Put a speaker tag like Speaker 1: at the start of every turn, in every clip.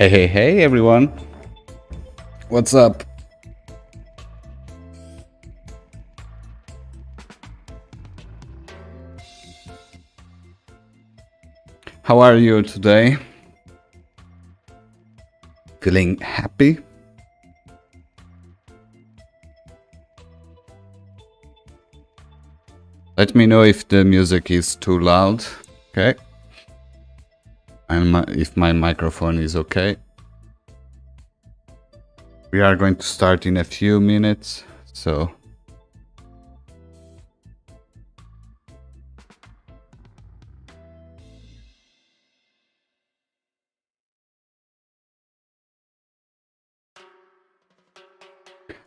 Speaker 1: Hey everyone. What's up? How are you today? Feeling happy? Let me know if the music is too loud, okay? And if my microphone is okay. We are going to start in a few minutes, so...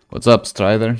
Speaker 1: What's up, Strider?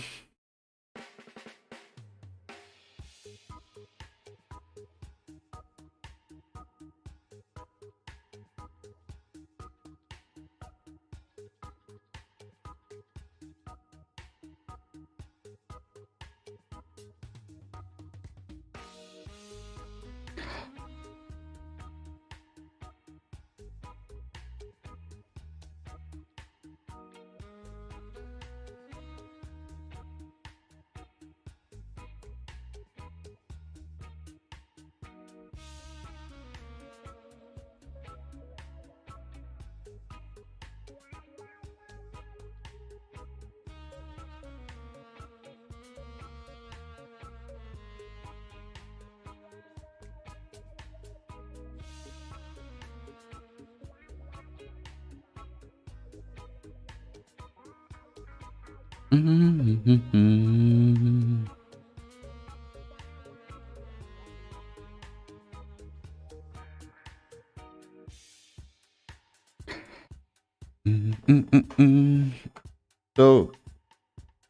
Speaker 1: So,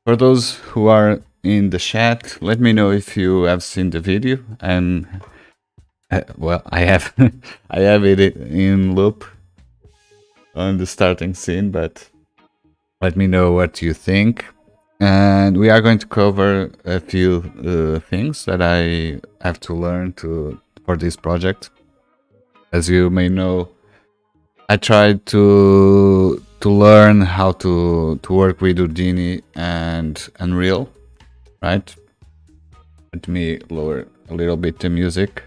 Speaker 1: for those who are in the chat, let me know if you have seen the video. And well, I have, I have it in loop on the starting scene, but let me know what you think. And we are going to cover a few things that I have to learn for this project. As you may know, I tried to learn how to work with Houdini and Unreal, right? Let me lower a little bit the music.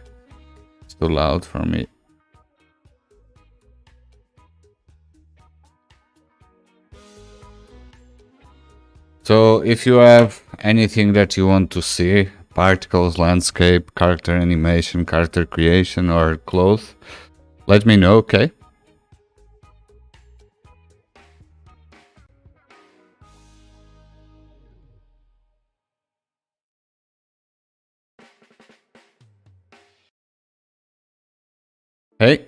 Speaker 1: It's too loud for me. So if you have anything that you want to see, particles, landscape, character animation, character creation, or clothes, let me know, okay? Hey.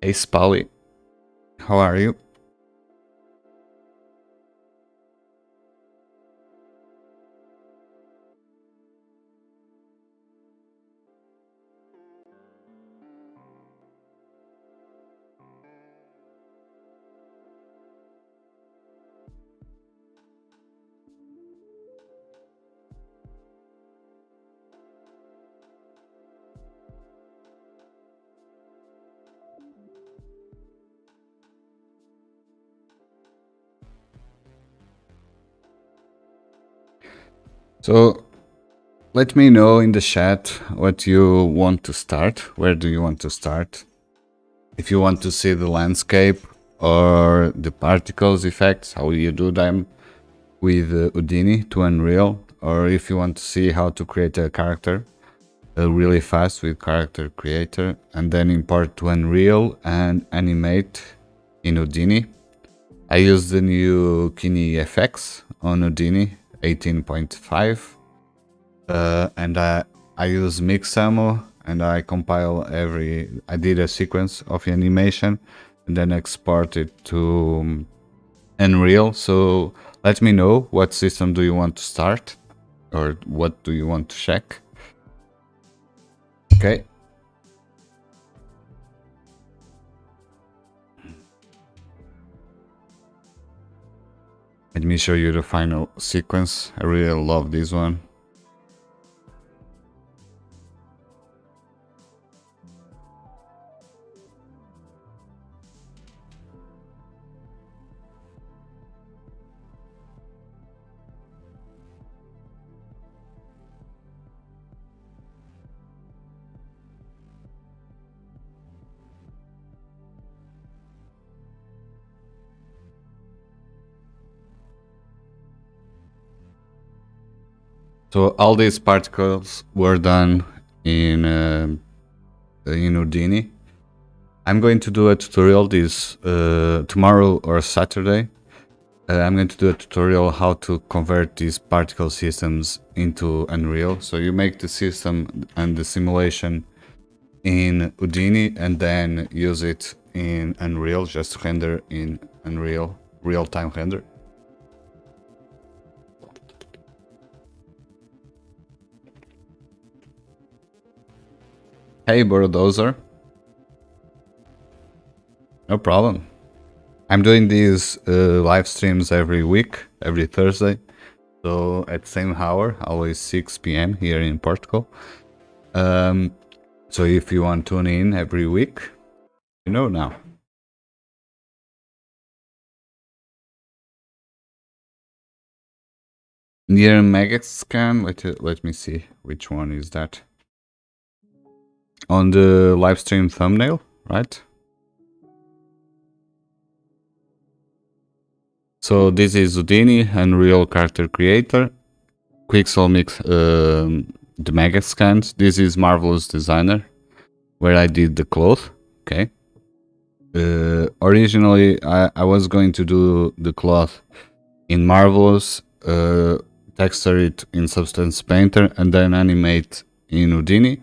Speaker 1: Hey, Spally. How are you? So, let me know in the chat what you want to start. Where do you want to start? If you want to see the landscape or the particles effects, how you do them with Houdini to Unreal, or if you want to see how to create a character really fast with Character Creator and then import to Unreal and animate in Houdini. I use the new Kine FX on Houdini 18.5 and I use Mixamo and I compile I did a sequence of animation and then export it to Unreal. So let me know what system do you want to start or what do you want to check. Okay. Let me show you the final sequence. I really love this one. So all these particles were done in Houdini. I'm going to do a tutorial this tomorrow or Saturday. I'm going to do a tutorial how to convert these particle systems into Unreal. So you make the system and the simulation in Houdini and then use it in Unreal, just render in Unreal, real-time render. Hey, Bulldozer. No problem. I'm doing these live streams every week, every Thursday. So at same hour, always 6 p.m. here in Portugal. So if you want to tune in every week, you know now. Near Megascan, let me see which one is that. On the live stream thumbnail, right? So this is Houdini, Unreal Character Creator, Quixel Mix, the Megascans. This is Marvelous Designer, where I did the cloth. Okay. Originally, I was going to do the cloth in Marvelous, texture it in Substance Painter, and then animate in Houdini.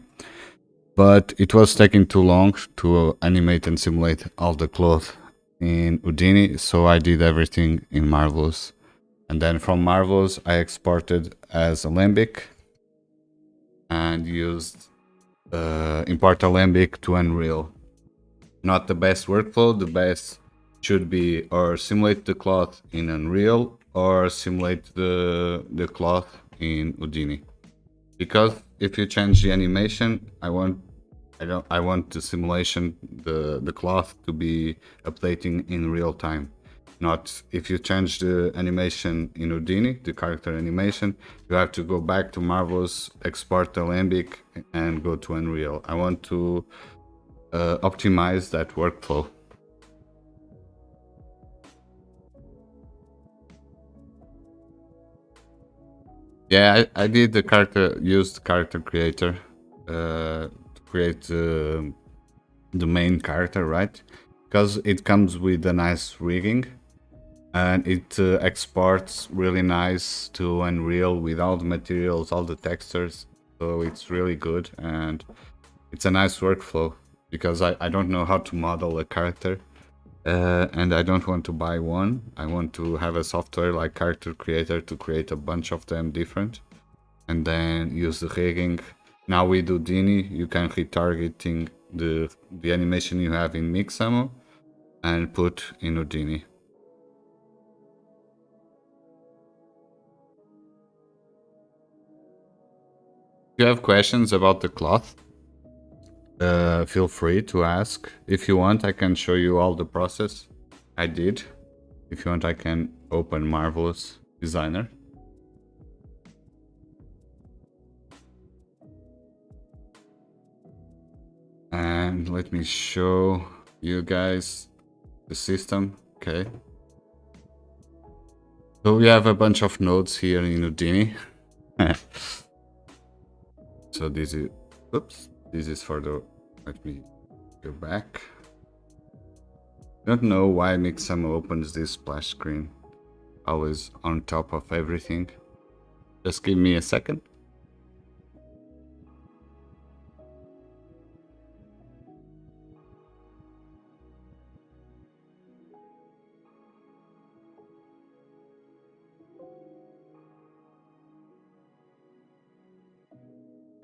Speaker 1: But it was taking too long to animate and simulate all the cloth in Houdini, so I did everything in Marvelous. And then from Marvelous, I exported as Alembic and used import Alembic to Unreal. Not the best workflow, the best should be or simulate the cloth in Unreal or simulate the cloth in Houdini. Because if you change the animation, I want the simulation, the cloth to be updating in real time. Not if you change the animation in Houdini, the character animation, you have to go back to Marvelous, export Alembic, and go to Unreal. I want to optimize that workflow. Yeah, I did used character creator to create the main character, right? Because it comes with a nice rigging and it exports really nice to Unreal with all the materials, all the textures. So it's really good and it's a nice workflow because I don't know how to model a character and I don't want to buy one. I want to have a software like Character Creator to create a bunch of them different and then use the rigging. Now with Houdini, you can retargeting the animation you have in Mixamo and put in Houdini. If you have questions about the cloth, feel free to ask. If you want, I can show you all the process I did. If you want, I can open Marvelous Designer. And let me show you guys the system. Okay. So we have a bunch of nodes here in Houdini. So this is, oops, this is for the, let me go back. Don't know why Mixamo opens this splash screen always on top of everything. Just give me a second.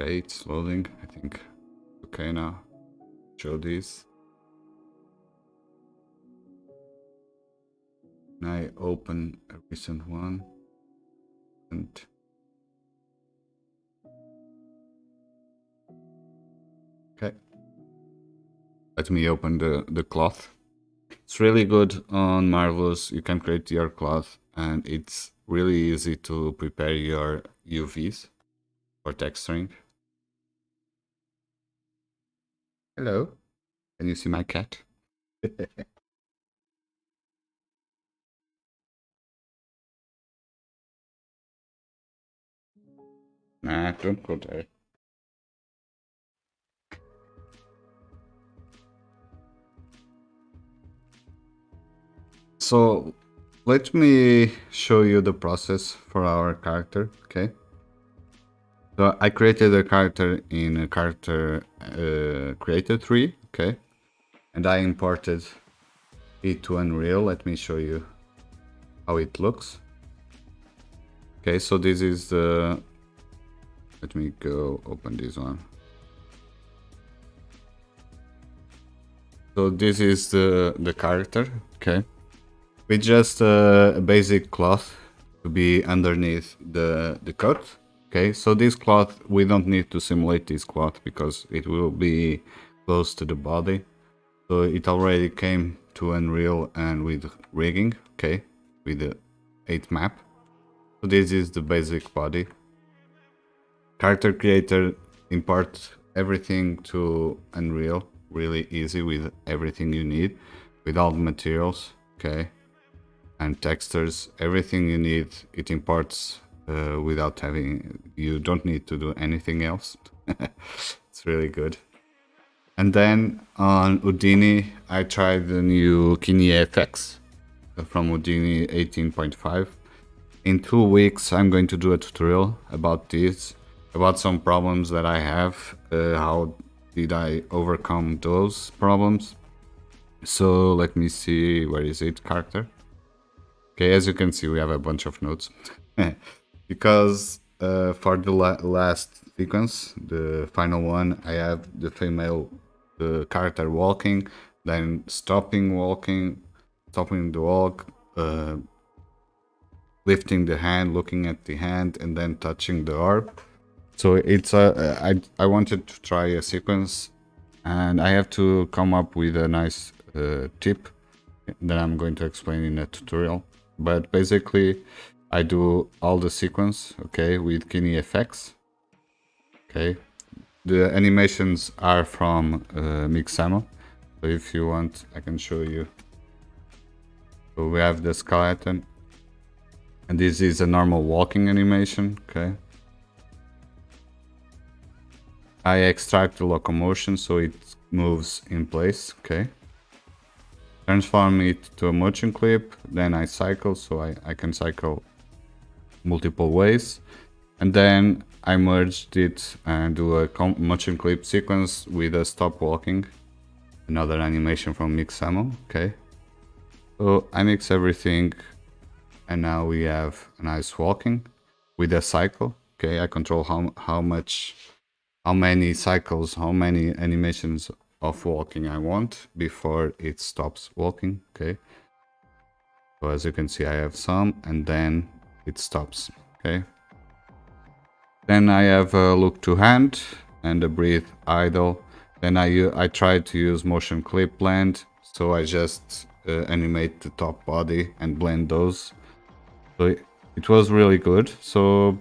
Speaker 1: Okay, it's loading. I think okay now. Show this. And I open a recent one and okay. Let me open the cloth. It's really good on Marvelous. You can create your cloth and it's really easy to prepare your UVs for texturing. Hello. Can you see my cat? Nah, don't go there. So let me show you the process for our character, okay? So I created a character in a character creator tree, okay? And I imported it to Unreal. Let me show you how it looks. Okay, so this is the... Let me go open this one. So this is the character, okay? With just a basic cloth to be underneath the coat. Okay, so this cloth, we don't need to simulate this cloth because it will be close to the body. So it already came to Unreal and with rigging, okay, with the 8 map. So this is the basic body. Character creator, import everything to Unreal, really easy with everything you need, with all the materials, okay, and textures, everything you need, it imports without having, you don't need to do anything else. It's really good. And then on Houdini, I tried the new KineFX from Houdini 18.5. In 2 weeks, I'm going to do a tutorial about this, about some problems that I have, how did I overcome those problems. So let me see, where is it, character? Okay, as you can see, we have a bunch of nodes. Because for the last sequence, the final one, I have the female character walking, then stopping walking, stopping the walk, lifting the hand, looking at the hand, and then touching the orb. So it's I wanted to try a sequence, and I have to come up with a nice tip that I'm going to explain in a tutorial. But basically, I do all the sequence, okay, with KineFX. Okay, the animations are from Mixamo. So if you want, I can show you. So we have the skeleton, and this is a normal walking animation, okay. I extract the locomotion so it moves in place, okay. Transform it to a motion clip, then I cycle, so I can cycle multiple ways. And then I merged it and do a motion clip sequence with a stop walking, another animation from Mixamo, okay. So I mix everything, and now we have a nice walking with a cycle, okay. I control how many cycles, how many animations of walking I want before it stops walking, okay. So as you can see, I have some, and then it stops, okay. Then I have a look to hand and a breathe idle. Then I try to use motion clip blend, so I just animate the top body and blend those. So it was really good. So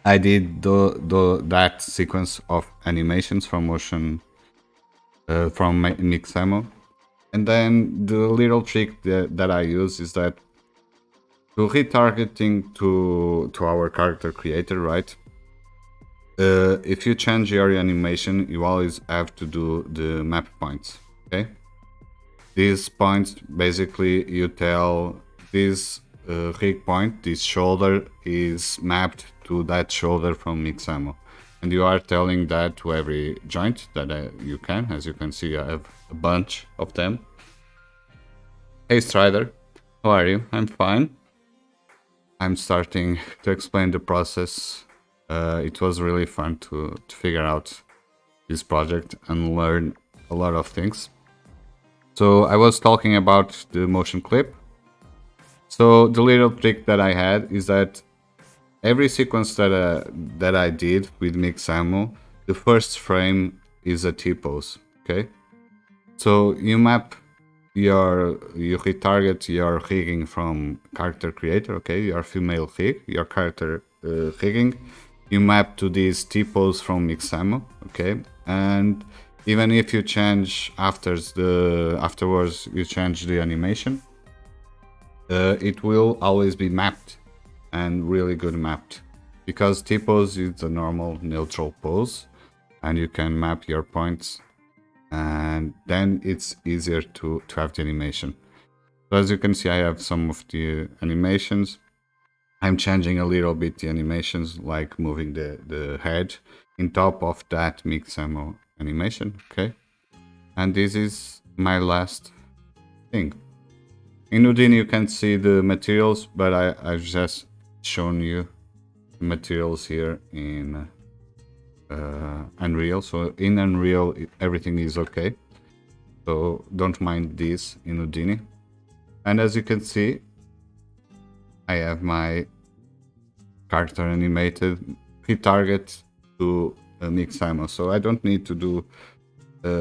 Speaker 1: I did that sequence of animations from motion from Mixamo. And then the little trick that I use is that to retargeting to our character creator, right? If you change your animation, you always have to do the map points, okay? These points, basically, you tell this rig point, this shoulder is mapped to that shoulder from Mixamo. And you are telling that to every joint that you can. As you can see, I have a bunch of them. Hey Strider, how are you? I'm fine. I'm starting to explain the process. It was really fun to figure out this project and learn a lot of things. So I was talking about the motion clip. So the little trick that I had is that every sequence that I did with Mixamo, the first frame is a T-pose, okay? So you retarget your rigging from character creator, okay? Your female rig, your character rigging. You map to this T-pose from Mixamo, okay? And even if you change afterwards you change the animation, it will always be mapped, and really good mapped. because T-pose is a normal neutral pose, and you can map your points, and then it's easier to have the animation. So as you can see, I have some of the animations. I'm changing a little bit the animations, like moving the head in top of that mix ammo animation, okay? And this is my last thing. In Houdini you can see the materials, but I've just shown you the materials here in Unreal. So in Unreal everything is okay, so don't mind this in Houdini. And as you can see, I have my character animated pre-target to mix ammo, so I don't need to do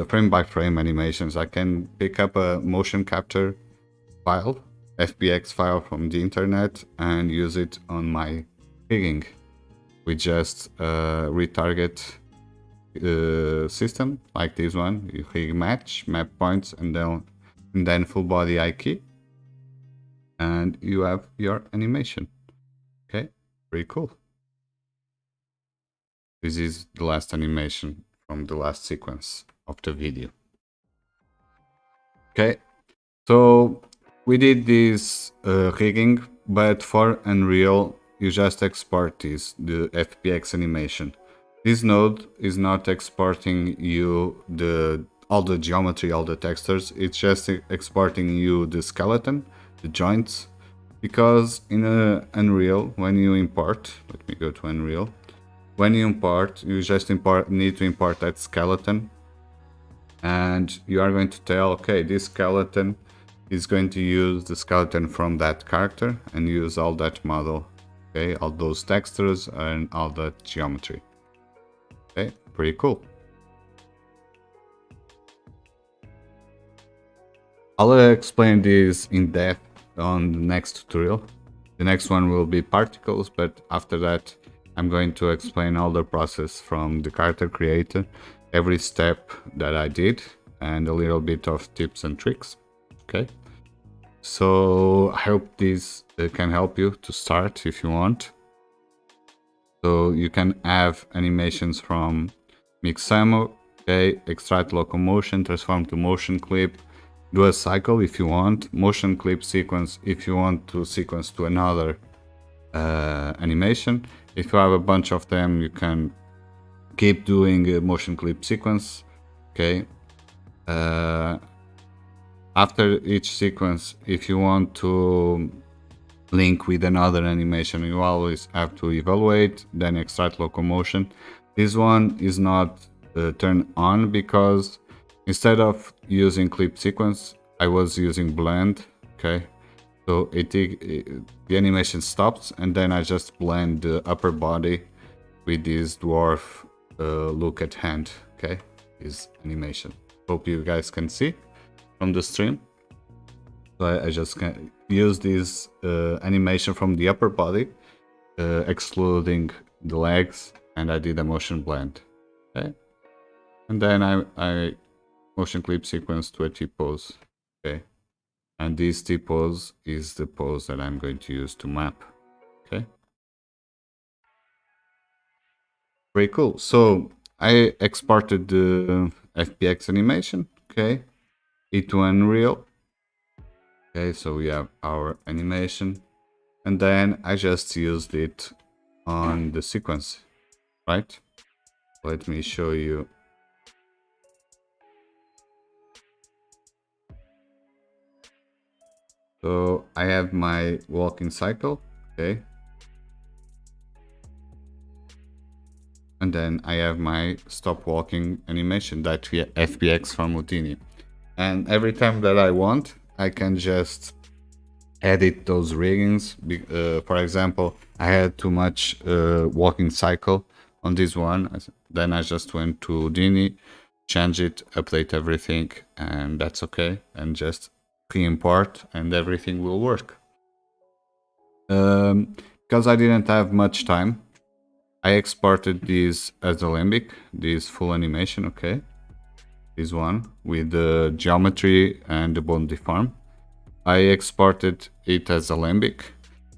Speaker 1: frame by frame animations. I can pick up a motion capture file, FBX file from the internet, and use it on my rigging. We just retarget system like this one. You rig match, map points, and then full body eye key, and you have your animation. Okay, pretty cool. This is the last animation from the last sequence of the video. Okay, so we did this rigging, but for Unreal you just export this, the FBX animation. This node is not exporting you all the geometry, all the textures. It's just exporting you the skeleton, the joints, because in Unreal, when you import, let me go to Unreal. When you import, you just need to import that skeleton, and you are going to tell, okay, this skeleton is going to use the skeleton from that character and use all that model, okay, all those textures and all that geometry. Okay, pretty cool. I'll explain this in depth on the next tutorial. The next one will be particles, but after that I'm going to explain all the process from the character creator, every step that I did, and a little bit of tips and tricks. Okay, so I hope this can help you to start if you want. So you can have animations from mix ammo, okay, extract locomotion, transform to motion clip, do a cycle if you want, motion clip sequence if you want to sequence to another animation. If you have a bunch of them, you can keep doing a motion clip sequence, okay. After each sequence, if you want to link with another animation, you always have to evaluate, then extract locomotion. This one is not turned on because instead of using clip sequence, I was using blend, okay. So the animation stops, and then I just blend the upper body with this dwarf look at hand, okay, this animation. Hope you guys can see from the stream. So I just can use this animation from the upper body, excluding the legs, and I did a motion blend, okay. And then I motion clip sequence to a T-pose, okay. And this T-pose is the pose that I'm going to use to map, okay. Very cool. So I exported the FBX animation, okay, into Unreal. Okay, so we have our animation, and then I just used it on the sequence, right? Let me show you. So I have my walking cycle, okay, and then I have my stop walking animation, that FBX from Houdini. And every time that I want, I can just edit those riggings. For example, I had too much walking cycle on this one, then I just went to Houdini, change it, update everything, and that's okay, and just pre-import and everything will work. Because I didn't have much time, I exported this as a limbic, this full animation, okay, this one with the geometry and the bone deform. I exported it as a limbic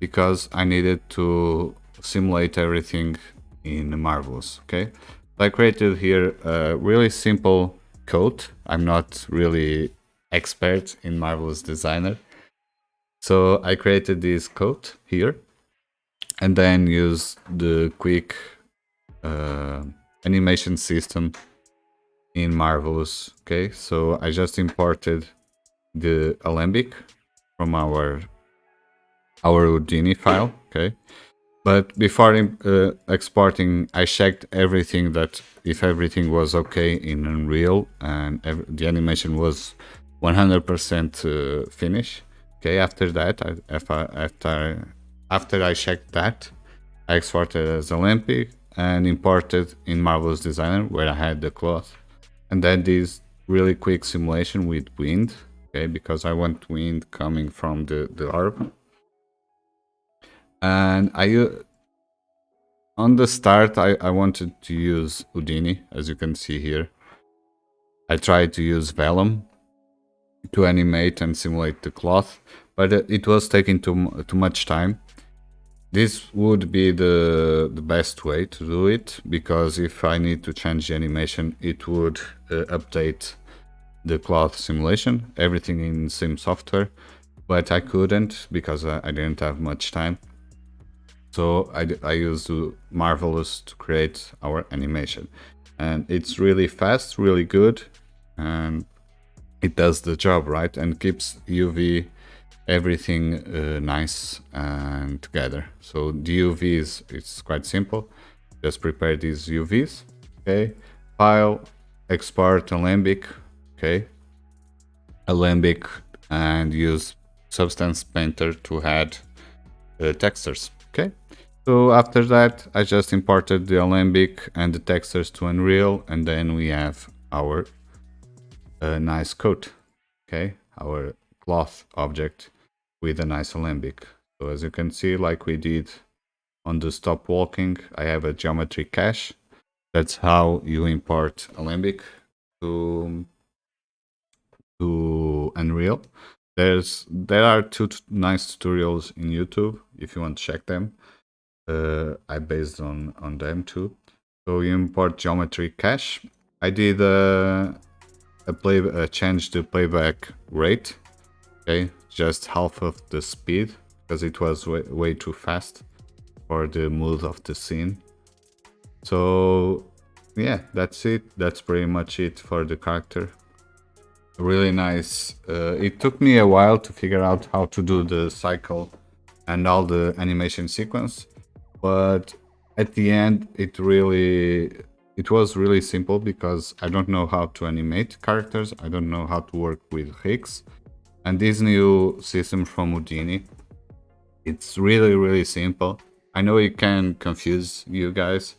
Speaker 1: because I needed to simulate everything in Marvelous. Okay, so I created here a really simple code. I'm not really expert in Marvelous Designer, so I created this code here and then use the quick animation system in Marvelous. Okay, so I just imported the Alembic from our Houdini file. Okay, but before exporting, I checked everything, that if everything was okay in Unreal and the animation was 100% finished. Okay, after that, after I checked that, I exported as Olympic and imported in Marvelous Designer, where I had the cloth, and then this really quick simulation with wind. Okay, because I want wind coming from the orb. And on the start, I wanted to use Houdini, as you can see here. I tried to use Vellum to animate and simulate the cloth, but it was taking too much time. This would be the best way to do it, because if I need to change the animation, it would update the cloth simulation, everything in Sim software, but I couldn't because I didn't have much time. So I used Marvelous to create our animation, and it's really fast, really good, and it does the job, right? And keeps UV everything nice and together. So the UVs, it's quite simple. Just prepare these UVs. Okay, file, export Alembic. Okay, Alembic, and use Substance Painter to add textures. Okay, so after that, I just imported the Alembic and the textures to Unreal, and then we have our nice coat. Okay, our cloth object with a nice Alembic. So as you can see, like we did on the stop walking, I have a geometry cache. That's how you import Alembic to Unreal. There are two nice tutorials in YouTube if you want to check them. I based on them too. So you import geometry cache. I did change the playback rate. Okay, just half of the speed, because it was way too fast for the mood of the scene. So yeah, that's it. That's pretty much it for the character. Really nice. It took me a while to figure out how to do the cycle and all the animation sequence, but at the end it was really simple, because I don't know how to animate characters, I don't know how to work with rigs, and this new system from Houdini, it's really simple. I know it can confuse you guys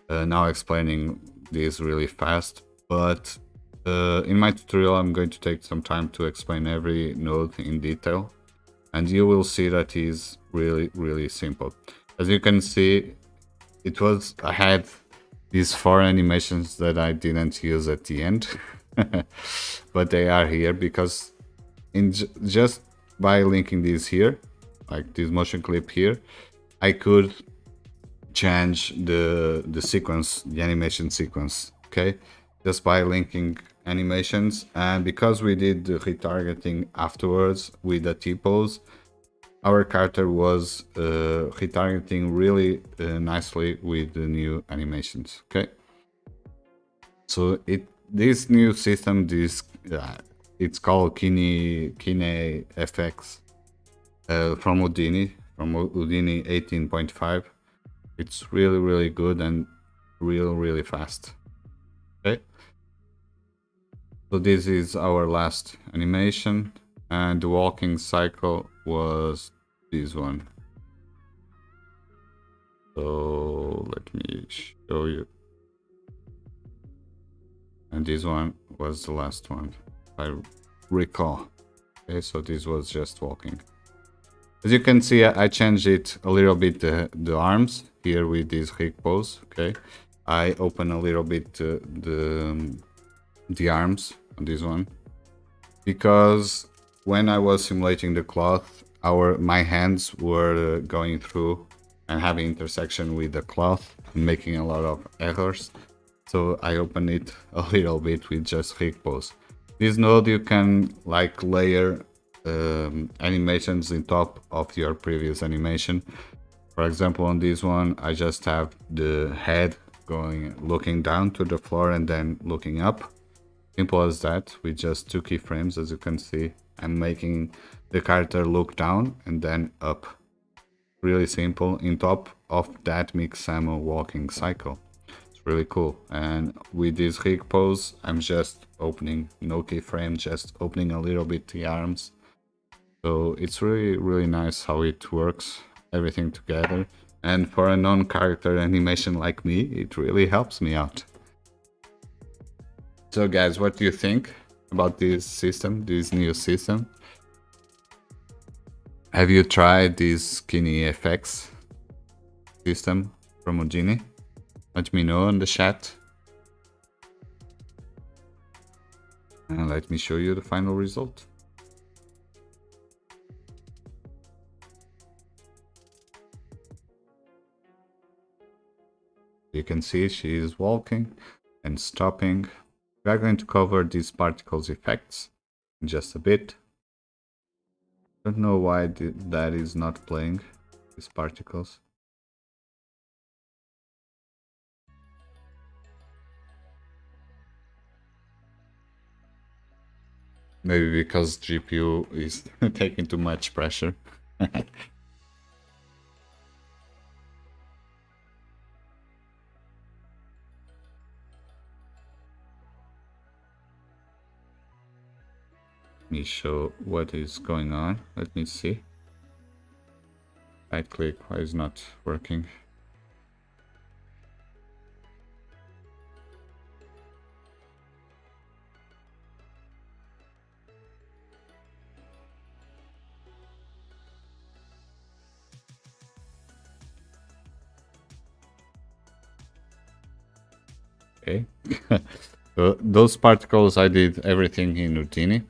Speaker 1: now explaining this really fast, but in my tutorial I'm going to take some time to explain every node in detail, and you will see that is really simple. As you can see, I had these 4 animations that I didn't use at the end, but they are here because just by linking these here, like this motion clip here, I could change the sequence, the animation sequence. Okay, just by linking animations, and because we did the retargeting afterwards with the T-pose, our character was retargeting really nicely with the new animations. Okay, so this new system, it's called Kine FX from Houdini 18.5. It's really good and really fast. Okay, so this is our last animation, and the walking cycle was this one. So let me show you. And this one was the last one, if I recall. Okay, so this was just walking. As you can see, I changed it a little bit, the arms here with this rig pose. Okay, I open a little bit the arms on this one, because when I was simulating the cloth, my hands were going through and having intersection with the cloth and making a lot of errors. So I open it a little bit with just rig pose. This node you can like layer animations on top of your previous animation. For example, on this one, I just have the head looking down to the floor and then looking up. Simple as that, with just 2 keyframes. As you can see, I'm making the character look down and then up. Really simple. In top of that mix some walking cycle. It's really cool. And with this rig pose, I'm just opening, no keyframe, just opening a little bit the arms. So it's really nice how it works, everything together. And for a non-character animation like me, it really helps me out. So guys, what do you think about this system, this new system? Have you tried this skinny effects system from Houdini? Let me know in the chat. And let me show you the final result. You can see she is walking and stopping. We are going to cover these particles effects in just a bit. Don't know why that is not playing, these particles. Maybe because GPU is taking too much pressure. Let me show what is going on. Let me see. Right click, why is not working? Okay. So those particles, I did everything in Houdini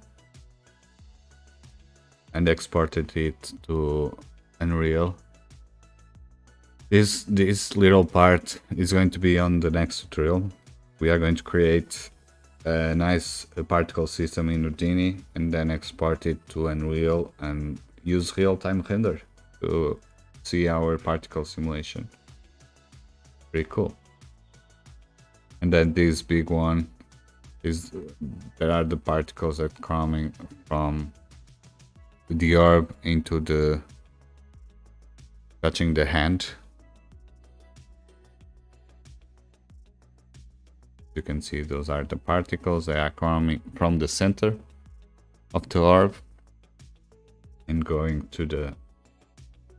Speaker 1: and exported it to Unreal. This little part is going to be on the next tutorial. We are going to create a nice particle system in Houdini and then export it to Unreal and use real-time render to see our particle simulation. Pretty cool. And then this big one is, there are the particles that coming from the orb into the, touching the hand. You can see those are the particles. They are coming from the center of the orb and going to the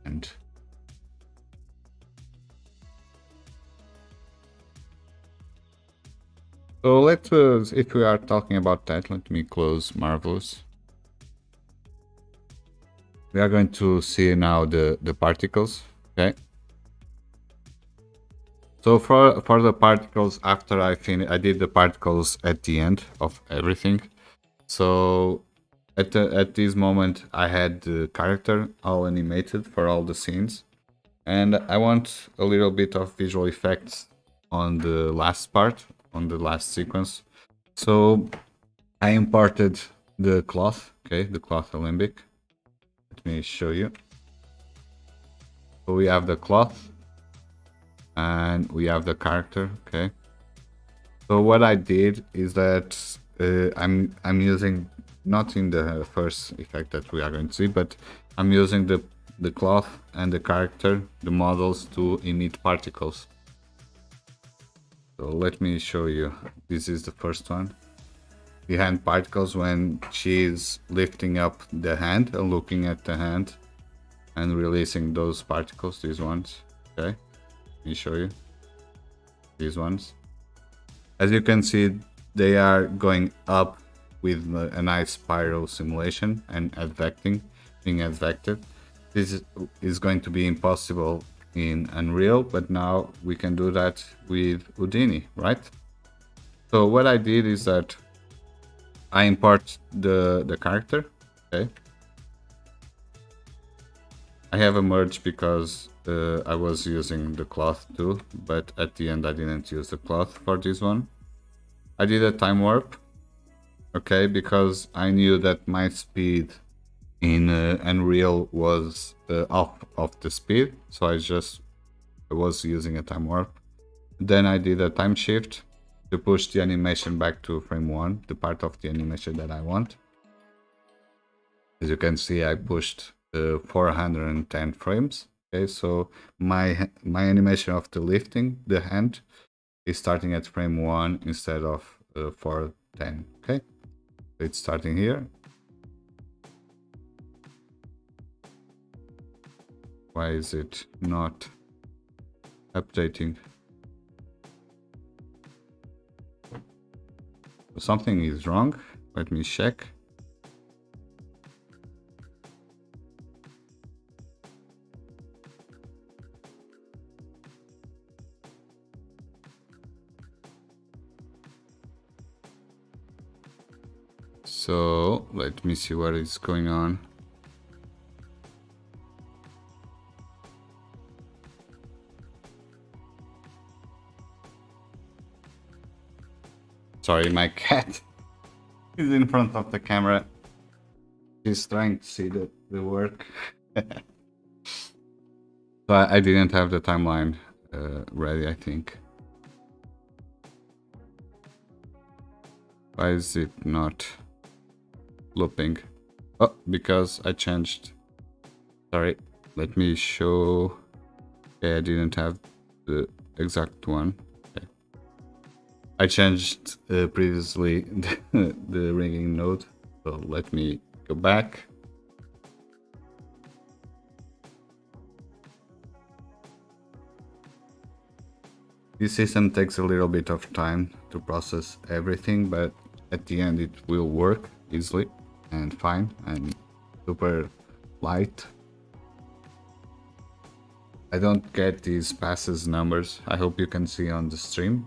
Speaker 1: end. So let's, if we are talking about that, let me close Marvelous. We are going to see now the particles, okay? So for the particles, after I did the particles at the end of everything. So at this moment, I had the character all animated for all the scenes. And I want a little bit of visual effects on the last part, on the last sequence. So I imported the cloth, okay, the cloth Olympic. Let me show you. So we have the cloth and we have the character, okay. So what I did is that I'm using, not in the first effect that we are going to see, but I'm using the cloth and the character, the models, to emit particles. So let me show you. This is the first one. The hand particles when she's lifting up the hand and looking at the hand and releasing those particles, these ones. Okay, let me show you. These ones. As you can see, they are going up with a nice spiral simulation and advecting, being advected. This is going to be impossible in Unreal, but now we can do that with Houdini, right? So what I did is that I import the character, okay? I have a merge because I was using the cloth too, but at the end I didn't use the cloth for this one. I did a time warp, okay, because I knew that my speed in Unreal was off of the speed, so I was using a time warp. Then I did a time shift to push the animation back to frame 1, the part of the animation that I want. As you can see, I pushed 410 frames. Okay, so my animation of the lifting the hand is starting at frame 1 instead of 410. Okay, so it's starting here. Why is it not updating? Something is wrong. Let me check. So let me see what is going on. Sorry, my cat is in front of the camera. She's trying to see the work. So I didn't have the timeline ready, I think. Why is it not looping? Oh, because I changed. Sorry, let me show. Okay, I didn't have the exact one. Okay. I changed previously the ringing node, so let me go back. This system takes a little bit of time to process everything, but at the end it will work easily and fine and super light. I don't get these passes numbers. I hope you can see on the stream.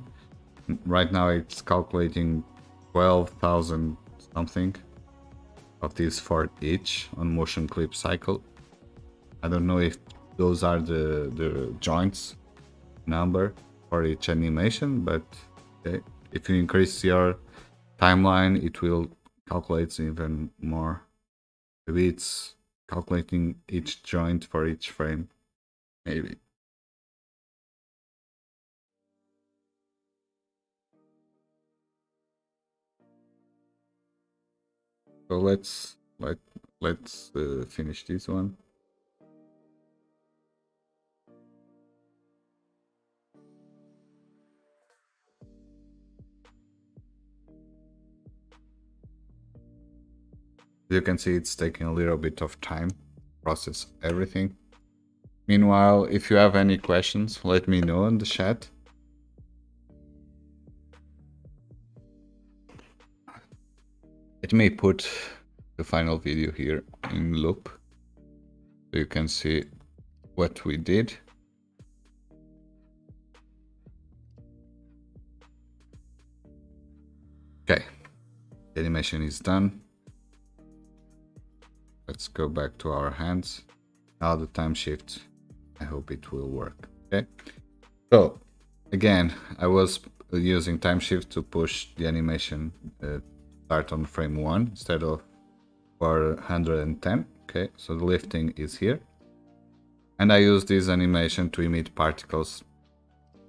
Speaker 1: Right now it's calculating 12,000 something of these for each on motion clip cycle. I don't know if those are the joints number for each animation, but okay, if you increase your timeline it will calculate even more. Maybe it's calculating each joint for each frame, maybe. So let's finish this one. You can see it's taking a little bit of time to process everything. Meanwhile, if you have any questions, let me know in the chat. Let me put the final video here in loop so you can see what we did. Okay, the animation is done. Let's go back to our hands. Now the time shift, I hope it will work. Okay, so again, I was using time shift to push the animation start on frame 1 instead of 410. Okay, so the lifting is here, and I use this animation to emit particles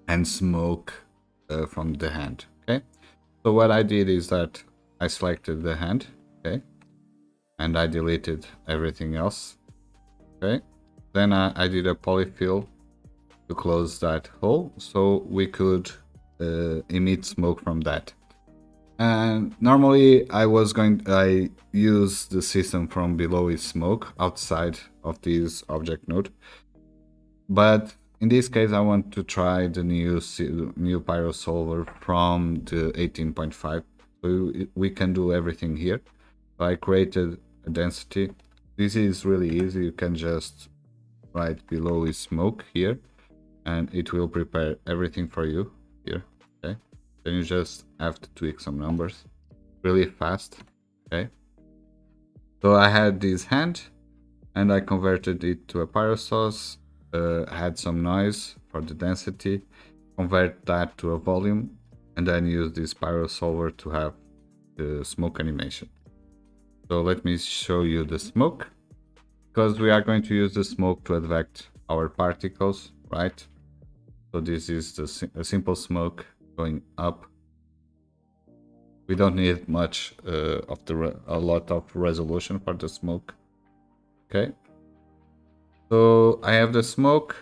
Speaker 1: and smoke from the hand. Okay, so what I did is that I selected the hand, okay, and I deleted everything else. Okay, then I did a polyfill to close that hole so we could emit smoke from that. And normally I use the system from below is smoke outside of this object node, but in this case I want to try the new pyro solver from the 18.5, so we can do everything here. So I created a density. This is really easy. You can just write below is smoke here and it will prepare everything for you here. Okay, then you just have to tweak some numbers really fast. Okay, so I had this hand and I converted it to a pyro source add some noise for the density, convert that to a volume, and then use this pyro solver to have the smoke animation. So let me show you the smoke, because we are going to use the smoke to advect our particles, right? So this is a simple smoke going up. We don't need much a lot of resolution for the smoke. Okay. So I have the smoke,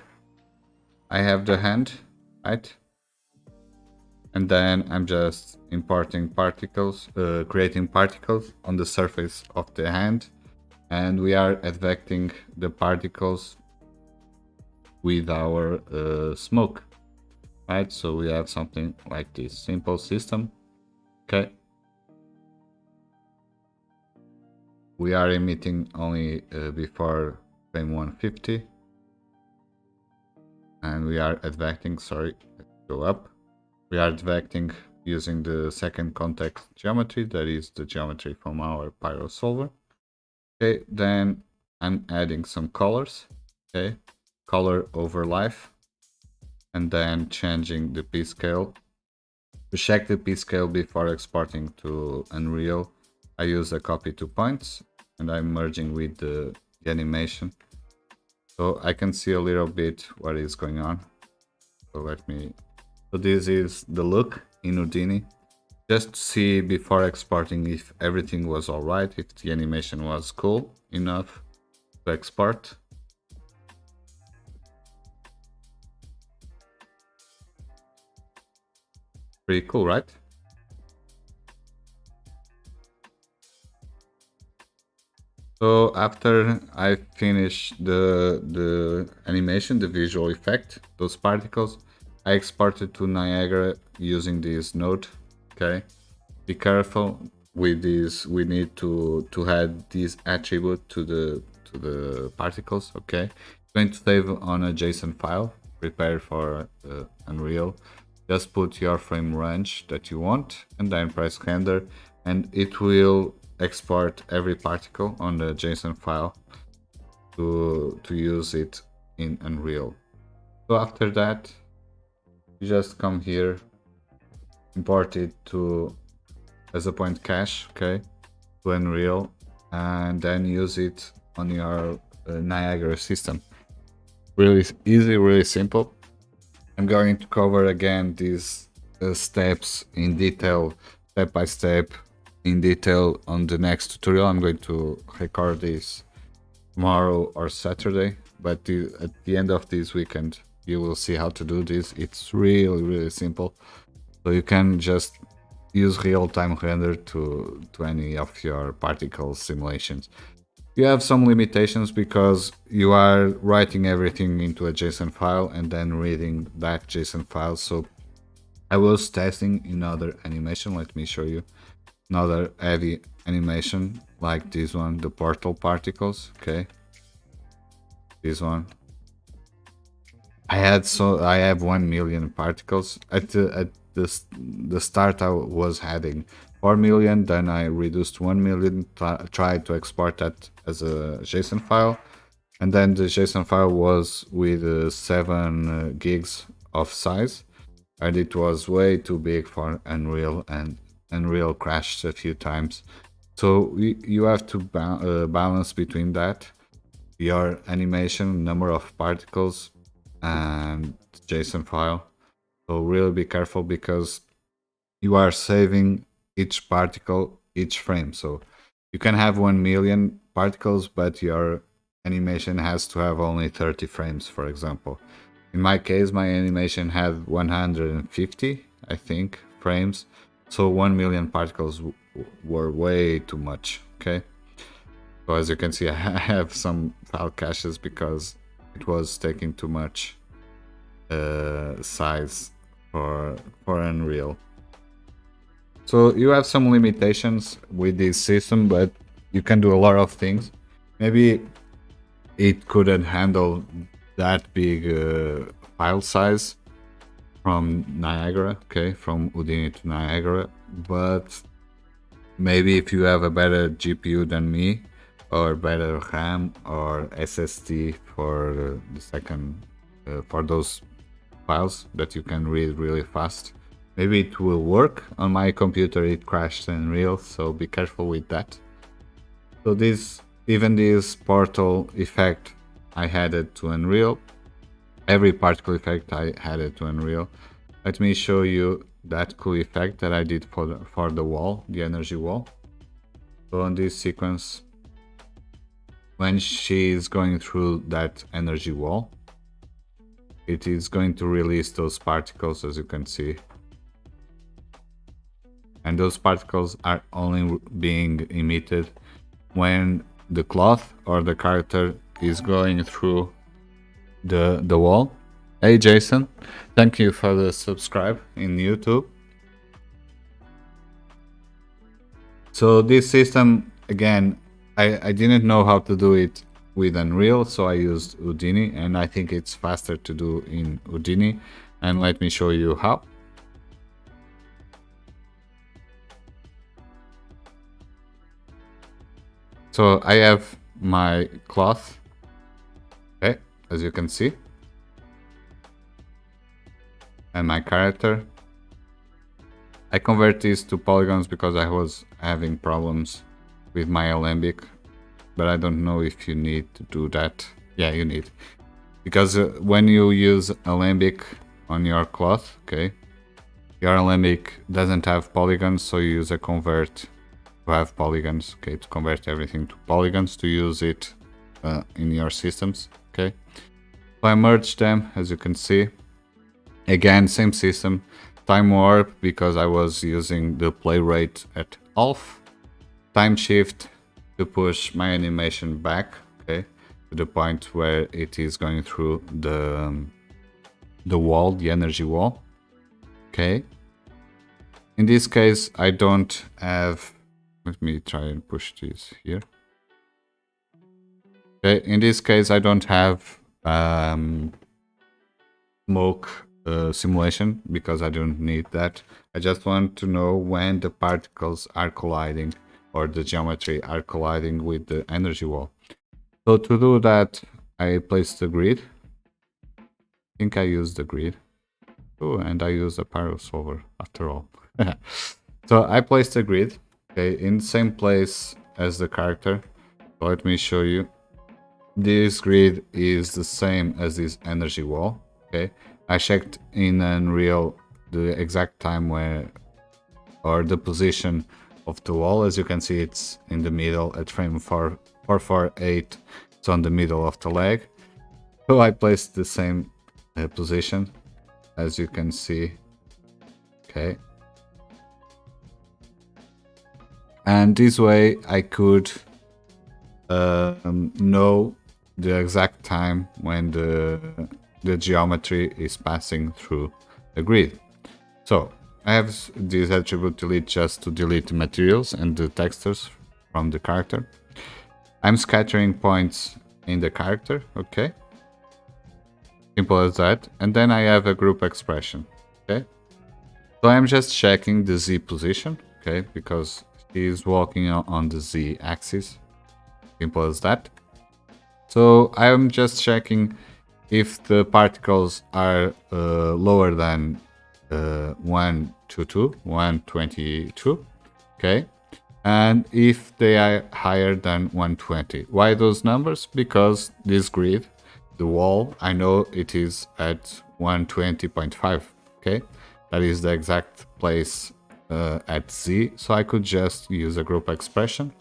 Speaker 1: I have the hand, right? And then I'm just importing particles, creating particles on the surface of the hand, and we are advecting the particles with our smoke, right? So we have something like this simple system. Okay. We are emitting only before frame 150, and we are advecting, sorry, let's go up. We are advecting using the second context geometry, that is the geometry from our pyro solver. Okay, then I'm adding some colors, okay, color over life, and then changing the P scale. To check the P scale before exporting to Unreal, I use a copy to points, and I'm merging with the animation, so I can see a little bit what is going on. So this is the look in Houdini. Just to see before exporting if everything was alright, if the animation was cool enough to export. Pretty cool, right? So after I finish the animation, the visual effect, those particles, I exported to Niagara using this node. Okay, be careful with this. We need to add this attribute to the particles. Okay, it's going to save on a JSON file prepared for Unreal. Just put your frame range that you want and then press render, and it will export every particle on the JSON file to use it in Unreal. So after that, you just come here, import it to as a point cache, okay, to Unreal, and then use it on your Niagara system. Really easy, really simple. I'm going to cover again these steps in detail, step by step, in detail on the next tutorial. I'm going to record this tomorrow or Saturday, but at the end of this weekend, you will see how to do this. It's really, really simple. So you can just use real-time render to any of your particle simulations. You have some limitations because you are writing everything into a JSON file and then reading that JSON file. So I was testing another animation. Let me show you another heavy animation like this one, the portal particles. Okay, this one. I have 1 million particles at the start. I was having 4 million, then I reduced 1 million, tried to export that as a JSON file, and then the JSON file was with 7 gigs of size, and it was way too big for Unreal, and Unreal crashed a few times. So you have to balance between that, your animation, number of particles, and JSON file. So really be careful because you are saving each particle, each frame. So you can have 1 million particles, but your animation has to have only 30 frames, for example. In my case, my animation had 150, I think, frames. So 1 million particles were way too much, okay? So as you can see, I have some file caches because it was taking too much size for Unreal. So you have some limitations with this system, but you can do a lot of things. Maybe it couldn't handle that big file size from Niagara, okay, from Houdini to Niagara, but maybe if you have a better GPU than me, or better RAM or SSD for the second for those files that you can read really fast. Maybe it will work. On my computer it crashed Unreal, so be careful with that. So even this portal effect I had it to Unreal. Every particle effect I had it to Unreal. Let me show you that cool effect that I did for the wall, the energy wall. So on this sequence, when she is going through that energy wall, it is going to release those particles, as you can see. And those particles are only being emitted when the cloth or the character is going through the wall. Hey Jason, thank you for the subscribe in YouTube. So this system, again, I didn't know how to do it with Unreal, so I used Houdini, and I think it's faster to do in Houdini. And let me show you how. So I have my cloth, okay, as you can see, and my character. I convert these to polygons because I was having problems with my Alembic, but I don't know if you need to do that. Yeah, you need, because when you use Alembic on your cloth, okay, your Alembic doesn't have polygons, so you use a convert to have polygons, okay, to convert everything to polygons to use it in your systems, okay. So I merged them, as you can see. Again, same system. Time warp because I was using the play rate at half. Time shift to push my animation back, okay, to the point where it is going through the wall, the energy wall, okay. In this case, I don't have. Let me try and push this here. Okay, in this case, I don't have smoke simulation because I don't need that. I just want to know when the particles are colliding or the geometry are colliding with the energy wall. So to do that, I placed the grid. I think I used the grid. Oh, and I used a Pyro solver after all. So I placed the grid, okay, in the same place as the character. So let me show you. This grid is the same as this energy wall, okay. I checked in Unreal the exact time where, or the position of the wall. As you can see, it's in the middle at frame 448. It's on the middle of the leg. So I placed the same position, as you can see, okay. And this way I could know the exact time when the geometry is passing through the grid. So I have this attribute delete just to delete the materials and the textures from the character. I'm scattering points in the character, okay. Simple as that. And then I have a group expression, okay. So I'm just checking the Z position, okay, because he's walking on the Z axis. Simple as that. So I'm just checking if the particles are lower than 122, okay, and if they are higher than 120. Why those numbers? Because this grid, the wall, I know it is at 120.5, okay, that is the exact place at Z, so I could just use a group expression.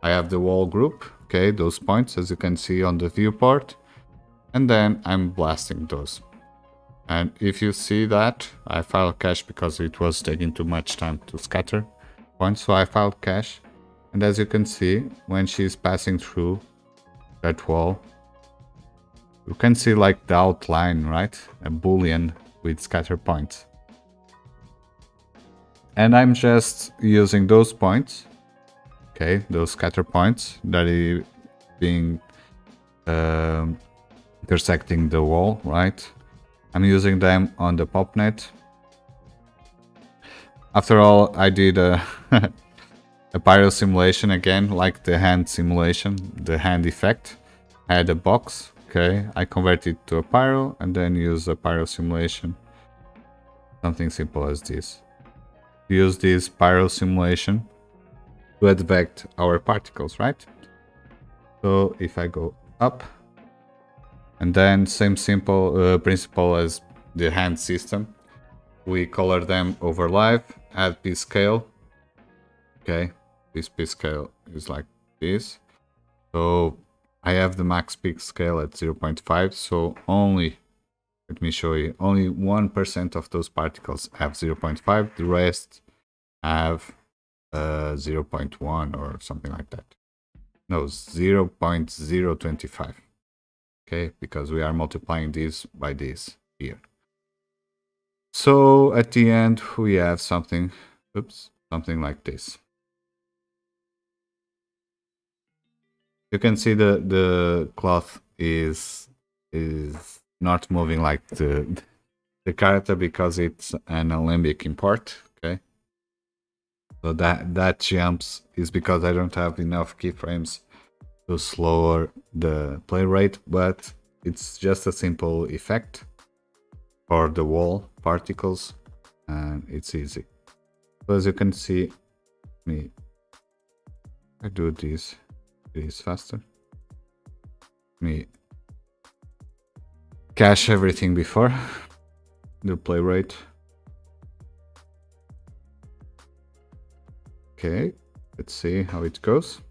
Speaker 1: I have the wall group, okay, those points as you can see on the viewport, and then I'm blasting those. And if you see that, I filed cache because it was taking too much time to scatter points, so I filed cache. And as you can see, when she's passing through that wall, you can see like the outline, right? A boolean with scatter points. And I'm just using those points, okay, those scatter points that are being intersecting the wall, right? I'm using them on the popnet. After all, I did a a pyro simulation again, like the hand simulation, the hand effect. Add a box, okay, I convert it to a pyro and then use a pyro simulation. Something simple as this. Use this pyro simulation to advect our particles, right? So if I go up, and then same simple principle as the hand system, we color them over live, add p scale. Okay, this p scale is like this. So I have the max peak scale at 0.5, so only, let me show you, only 1% of those particles have 0.5, the rest have 0.1 or something like that. No, 0.025. Okay, because we are multiplying this by this here. So at the end we have something, oops, something like this. You can see the cloth is not moving like the character because it's an Alembic import. Okay, so that jumps is because I don't have enough keyframes to slower the play rate, but it's just a simple effect for the wall particles and it's easy. So as you can see, I do this, it is faster. Me cache everything before the play rate. Okay, let's see how it goes.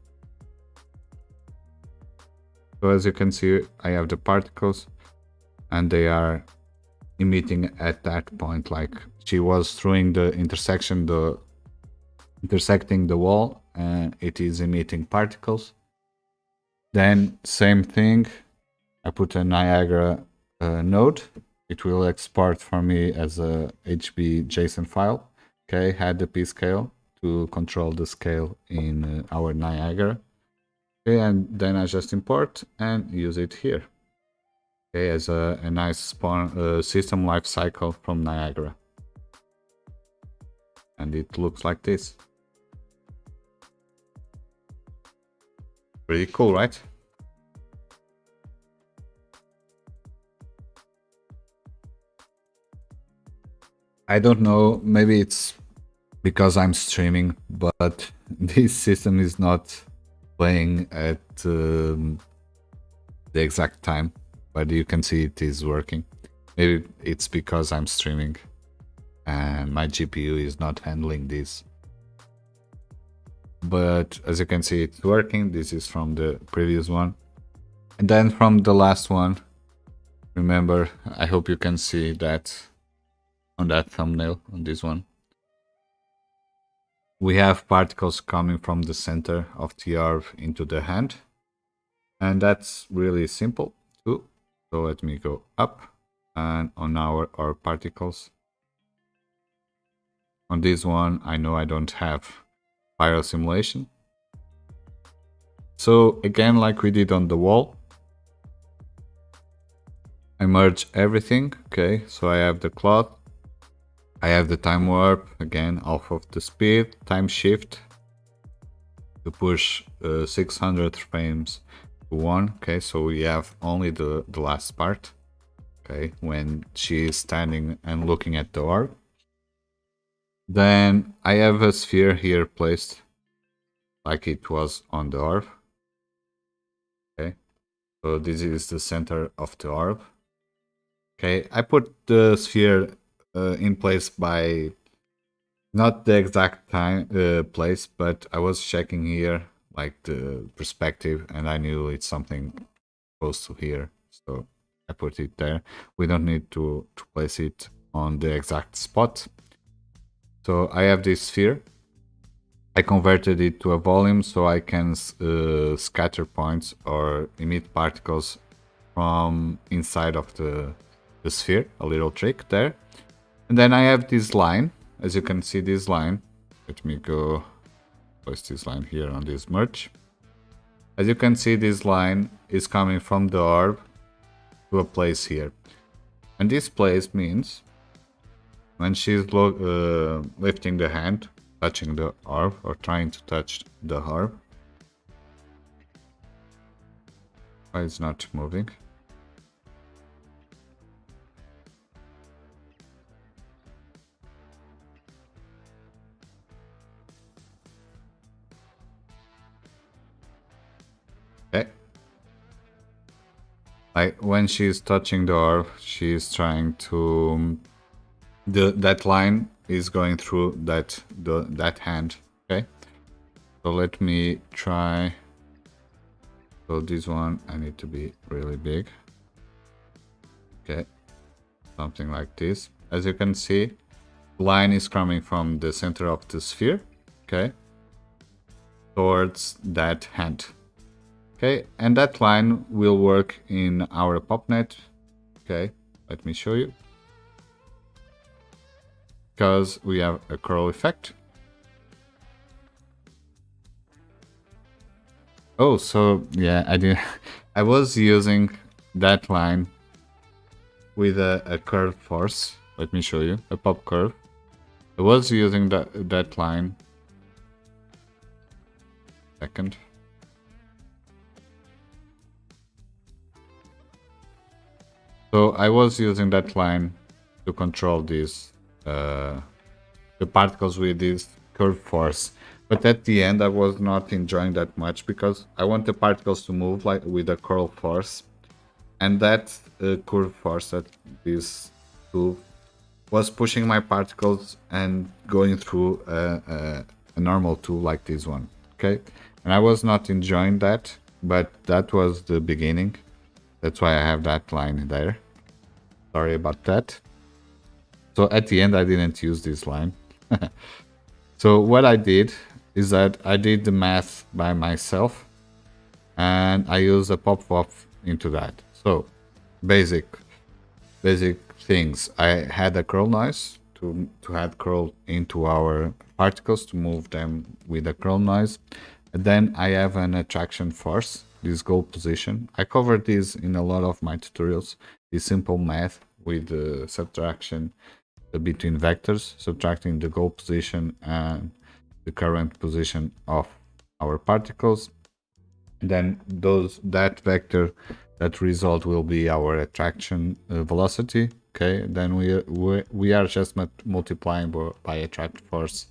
Speaker 1: So as you can see, I have the particles and they are emitting at that point, like she was throwing the intersecting the wall and it is emitting particles. Then same thing, I put a Niagara node. It will export for me as a HB JSON file. Okay, add the p scale to control the scale in our Niagara. Okay, and then I just import and use it here. Okay, as a nice system life cycle from Niagara. And it looks like this. Pretty cool, right? I don't know, maybe it's because I'm streaming, but this system is not playing at the exact time, but you can see it is working. Maybe it's because I'm streaming and my GPU is not handling this. But as you can see, it's working. This is from the previous one. And then from the last one, remember, I hope you can see that on that thumbnail, on this one. We have particles coming from the center of the orb into the hand. And that's really simple too. So let me go up and on our particles. On this one, I know I don't have pyro simulation. So again, like we did on the wall, I merge everything. Okay, so I have the cloth, I have the time warp, again, half of the speed, time shift to push 600 frames to 1. Okay, so we have only the last part. Okay, when she is standing and looking at the orb. Then I have a sphere here placed like it was on the orb. Okay, so this is the center of the orb. Okay, I put the sphere in place by not the exact time place, but I was checking here like the perspective and I knew it's something close to here, so I put it there. We don't need to place it on the exact spot. So I have this sphere. I converted it to a volume so I can scatter points or emit particles from inside of the sphere, a little trick there. And then I have this line, as you can see this line. Let me go place this line here on this merge. As you can see, this line is coming from the orb to a place here. And this place means when she's lifting the hand, touching the orb or trying to touch the orb. Why it's not moving? Okay. Like when she's touching the orb, she's trying to that line is going through that hand. Okay. So let me try. So this one I need to be really big. Okay. Something like this. As you can see, the line is coming from the center of the sphere. Okay. Towards that hand. Okay, and that line will work in our PopNet. Okay, let me show you. Because we have a curl effect. Oh, so yeah, I was using that line with a curve force. Let me show you a pop curve. I was using that line. Second. So I was using that line to control these the particles with this curve force. But at the end I was not enjoying that much because I want the particles to move like with a curl force. And that curve force that this tool was pushing my particles and going through a normal tool like this one. Okay, and I was not enjoying that, but that was the beginning. That's why I have that line there. Sorry about that. So at the end I didn't use this line. So what I did is that I did the math by myself and I used a pop-up into that. So basic things. I had a curl noise to add curl into our particles to move them with a curl noise. And then I have an attraction force, this goal position. I covered this in a lot of my tutorials, this simple math with the subtraction between vectors, subtracting the goal position and the current position of our particles. And then that vector, that result will be our attraction velocity. Okay, then we are just multiplying by attract force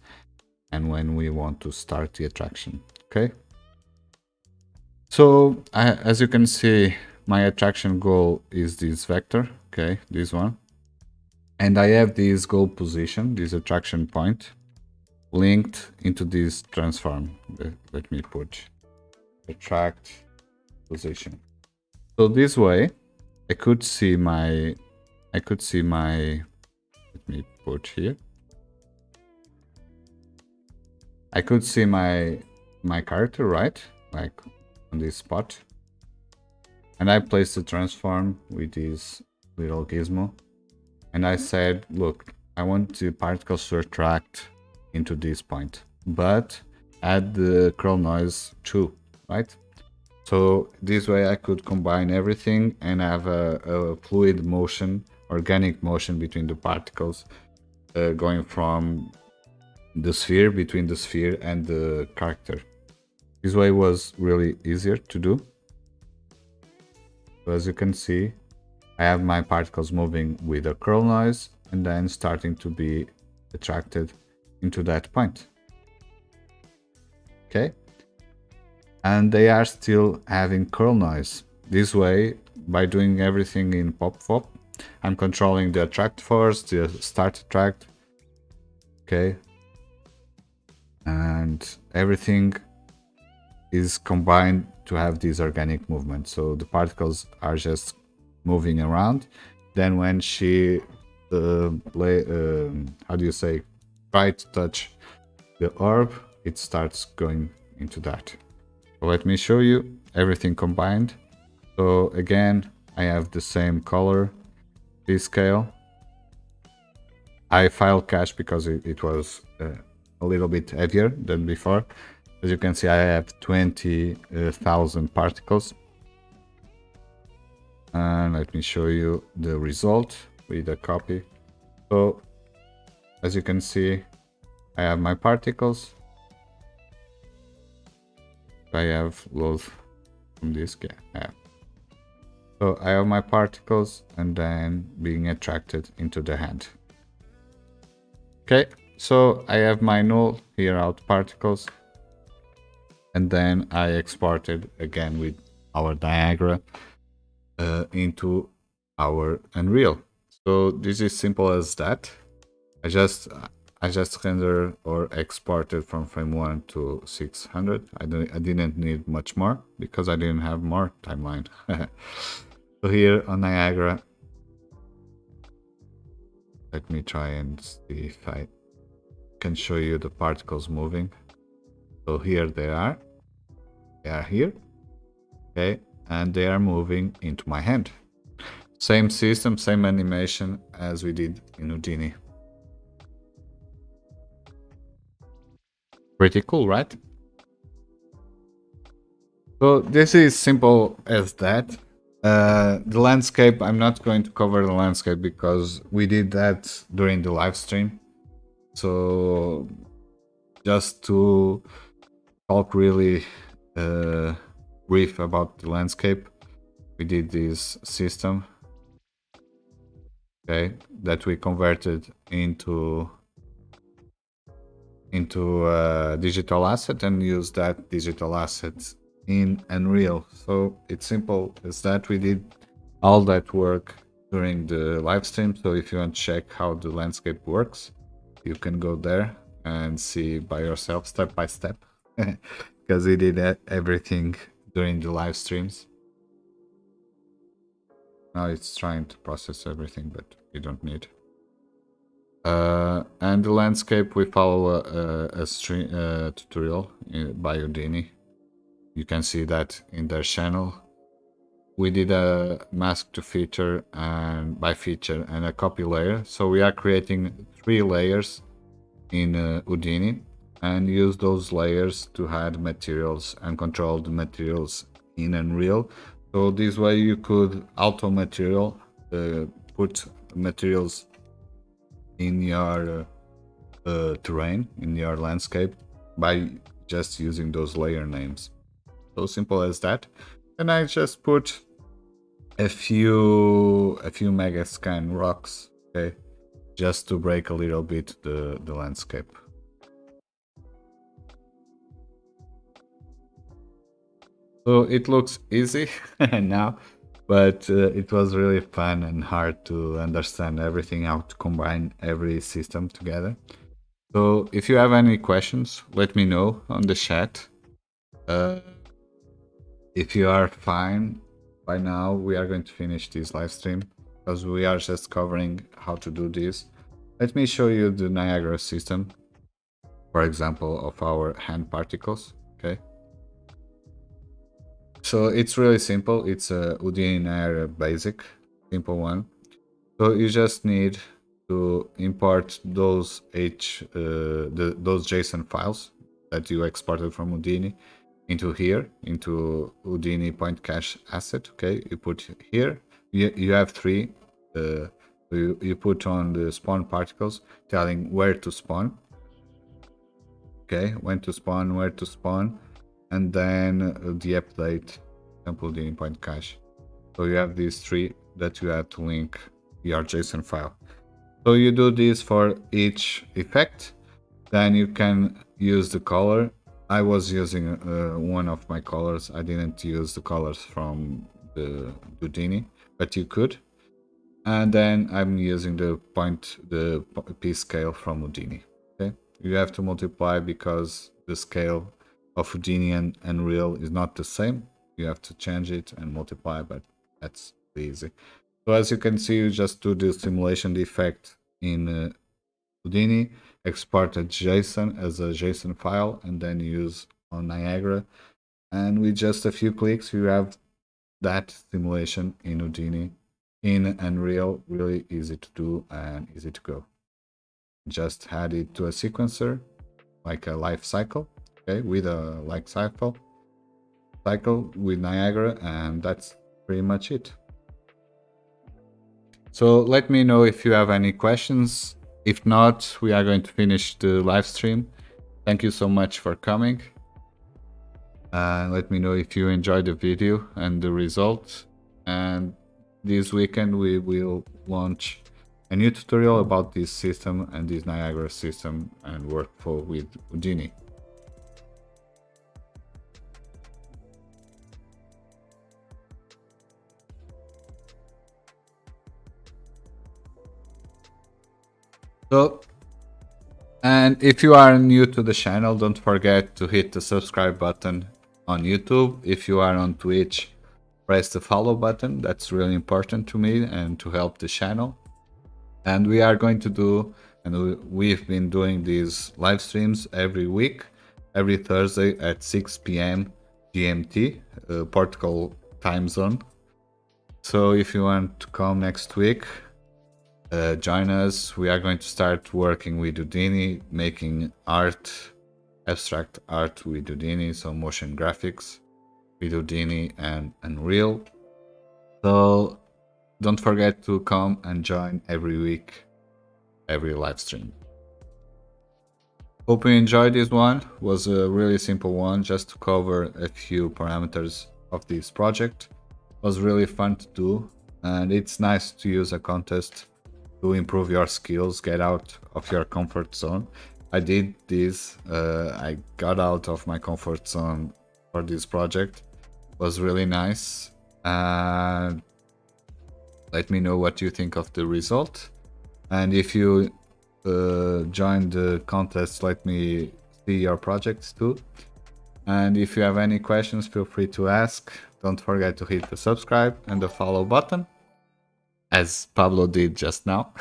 Speaker 1: and when we want to start the attraction. Okay, so as you can see, my attraction goal is this vector. Okay, this one. And I have this goal position, this attraction point, linked into this transform. Let me put attract position. So this way, I could see my, let me put here. I could see my character, right? Like on this spot. And I placed the transform with this little gizmo. And I said, look, I want the particles to attract into this point, but add the curl noise too, right? So this way I could combine everything and have a fluid motion, organic motion between the particles, going from the sphere, between the sphere and the character. This way was really easier to do. So as you can see, I have my particles moving with a curl noise and then starting to be attracted into that point. Okay, and they are still having curl noise. This way, by doing everything in pop-up, I'm controlling the attract force, the start attract. Okay, and everything is combined to have this organic movement. So the particles are just moving around. Then when she how do you say, try to touch the orb, it starts going into that. So let me show you everything combined. So again, I have the same color, this scale. I file cache because it was a little bit heavier than before. As you can see, I have 20,000 particles. And let me show you the result with a copy. So as you can see, I have my particles. I have load from this guy. Yeah. So I have my particles and then being attracted into the hand. Okay, so I have my null here out particles, and then I exported again with our Niagara into our Unreal. So this is simple as that. I just render or exported from frame 1 to 600. I didn't need much more because I didn't have more timeline. So here on Niagara, let me try and see if I can show you the particles moving. So here they are here, okay, and they are moving into my hand. Same system, same animation as we did in Houdini. Pretty cool, right? So this is simple as that. The landscape, I'm not going to cover the landscape because we did that during the live stream. So just to talk really brief about the landscape, we did this system, okay, that we converted into a digital asset and use that digital asset in Unreal. So it's simple as that. We did all that work during the live stream. So if you want to check how the landscape works, you can go there and see by yourself step by step because we did everything during the live streams. Now it's trying to process everything, but you don't need. And the landscape, we follow a tutorial by Houdini. You can see that in their channel. We did a mask to feature and by feature and a copy layer. So we are creating 3 layers in Houdini and use those layers to add materials and control the materials in Unreal. So this way you could auto material, put materials in your terrain, in your landscape, by just using those layer names. So simple as that. And I just put a few mega scan rocks, okay, just to break a little bit the landscape. So it looks easy now, but it was really fun and hard to understand everything, how to combine every system together. So if you have any questions, let me know on the chat. If you are fine by now, we are going to finish this live stream because we are just covering how to do this. Let me show you the Niagara system, for example, of our hand particles, okay? So it's really simple. It's a Houdini Niagara basic, simple one. So you just need to import those those JSON files that you exported from Houdini into here, into Houdini point cache asset. Okay, you put here. You have 3. You put on the spawn particles, telling where to spawn. Okay, when to spawn, where to spawn, and then the update, example Houdini point cache. So you have these 3 that you have to link your JSON file. So you do this for each effect. Then you can use the color. I was using one of my colors. I didn't use the colors from the Houdini, but you could. And then I'm using the P scale from Houdini. Okay, you have to multiply because the scale of Houdini and Unreal is not the same. You have to change it and multiply, but that's easy. So as you can see, you just do the simulation effect in Houdini, export a JSON as a JSON file, and then use on Niagara. And with just a few clicks, you have that simulation in Houdini, in Unreal. Really easy to do and easy to go. Just add it to a sequencer, like a life cycle, okay, with a life cycle with Niagara, and that's pretty much it. So let me know if you have any questions. If not, we are going to finish the live stream. Thank you so much for coming. Let me know if you enjoyed the video and the results. And this weekend we will launch a new tutorial about this system and this Niagara system and workflow with Houdini. So, and if you are new to the channel, don't forget to hit the subscribe button on YouTube. If you are on Twitch, press the follow button. That's really important to me and to help the channel. And we are going to do, and we've been doing these live streams every week, every Thursday at 6 p.m. GMT, Portugal time zone. So if you want to come next week, join us. We are going to start working with Houdini, making art, abstract art with Houdini, so motion graphics with Houdini and Unreal. So don't forget to come and join every week, every live stream. Hope you enjoyed this one. It was a really simple one, just to cover a few parameters of this project. It was really fun to do, and it's nice to use a contest to improve your skills, get out of your comfort zone. I did this, I got out of my comfort zone for this project. It was really nice. Let me know what you think of the result. And if you join the contest, let me see your projects too. And if you have any questions, feel free to ask. Don't forget to hit the subscribe and the follow button, as Pablo did just now.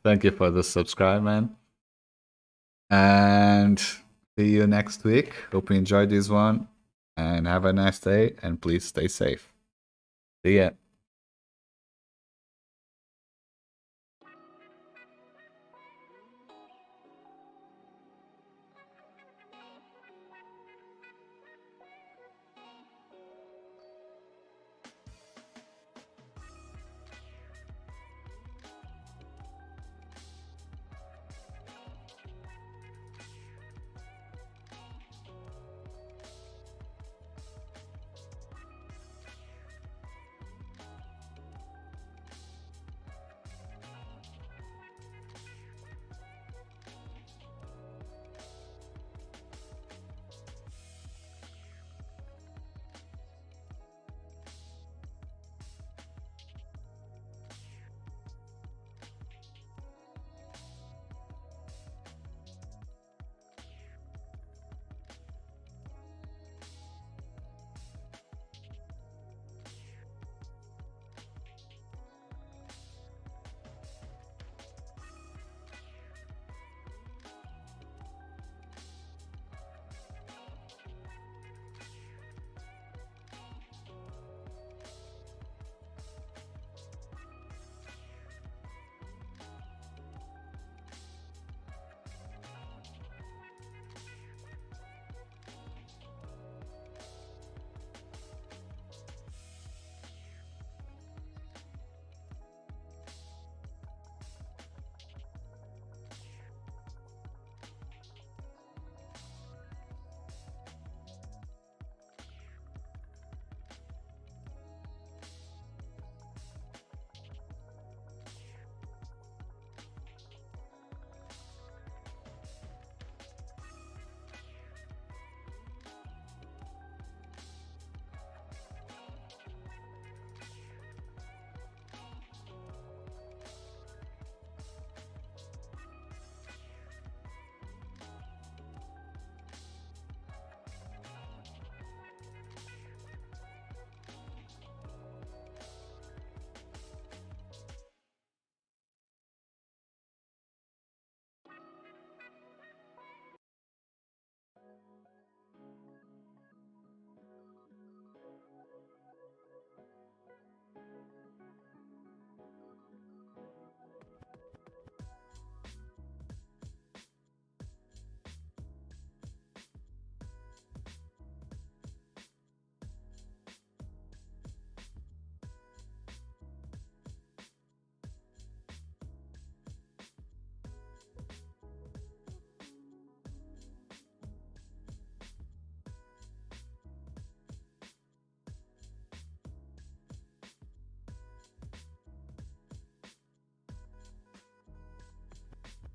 Speaker 1: Thank you for the subscribe, man. And see you next week. Hope you enjoyed this one and have a nice day, and please stay safe. See ya.